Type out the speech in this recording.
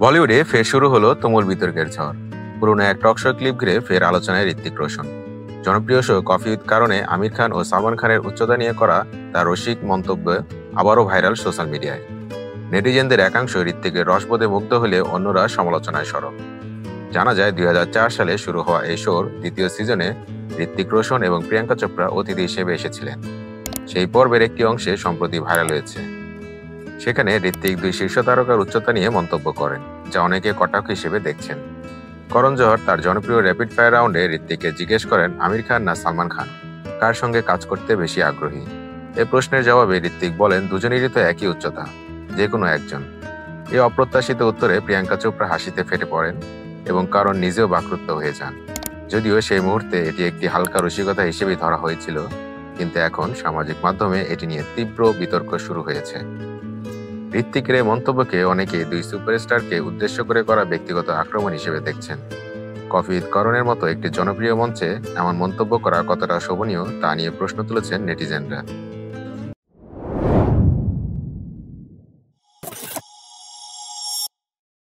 বলিউডে ফের শুরু হলো তুমুল বিতর্কের ঝড়। পুরনো এক টক শো ক্লিপ ঘিরে ফের আলোচনায় ঋত্বিক রোশন। জনপ্রিয় শো কফি উইথ কারণে আমির খান ও সালমান খানের উচ্চতা নিয়ে করা তার রসিক মন্তব্য আবারও ভাইরাল সোশ্যাল মিডিয়ায়। নেটিজেনদের একাংশ ঋত্বিকের রসবোধে মুগ্ধ হলে অন্যরা সমালোচনায় সরব। জানা যায় 2004 সালে শুরু হওয়া এই শোর দ্বিতীয় সিজনে ঋত্বিক রোশন এবং প্রিয়াঙ্কা চোপড়া অতিথি হিসেবে এসেছিলেন। সেই পর্বের একটি অংশে সম্প্রতি ভাইরাল হয়েছে। সেখানে ঋত্বিক দুই শীর্ষ তারকার উচ্চতা নিয়ে মন্তব্য করেন, যা অনেকে কটাক্ষ হিসেবে দেখছেন। করণ জোহর তার জনপ্রিয় র্যাপিড ফায়ার রাউন্ডে ঋত্বিককে জিজ্ঞেস করেন আমির খান না সালমান খান কার সঙ্গে কাজ করতে বেশি আগ্রহী। এই প্রশ্নের জবাবে ঋত্বিক বলেন দুজনেরই তো একই উচ্চতা, যে কোনো একজন। এই অপ্রত্যাশিত উত্তরে প্রিয়াঙ্কা চোপড়া হাসিতে ফেটে পড়েন এবং করণ নিজেও বাকরুদ্ধ হয়ে যান। যদিও সেই মুহূর্তে এটি একটি হালকা রসিকতা হিসেবেই ধরা হয়েছিল, কিন্তু এখন সামাজিক মাধ্যমে এটি নিয়ে তীব্র বিতর্ক শুরু হয়েছে। ঋত্বিকের এই মন্তব্যকে অনেকে দুই সুপারস্টারকে উদ্দেশ্য করে করা ব্যক্তিগত আক্রমণ হিসেবে দেখছেন। কফি উইথ করণের মতো একটি জনপ্রিয় মঞ্চে এমন মন্তব্য করা কতটা শোভনীয় তা নিয়ে প্রশ্ন তুলেছেন নেটিজেনরা।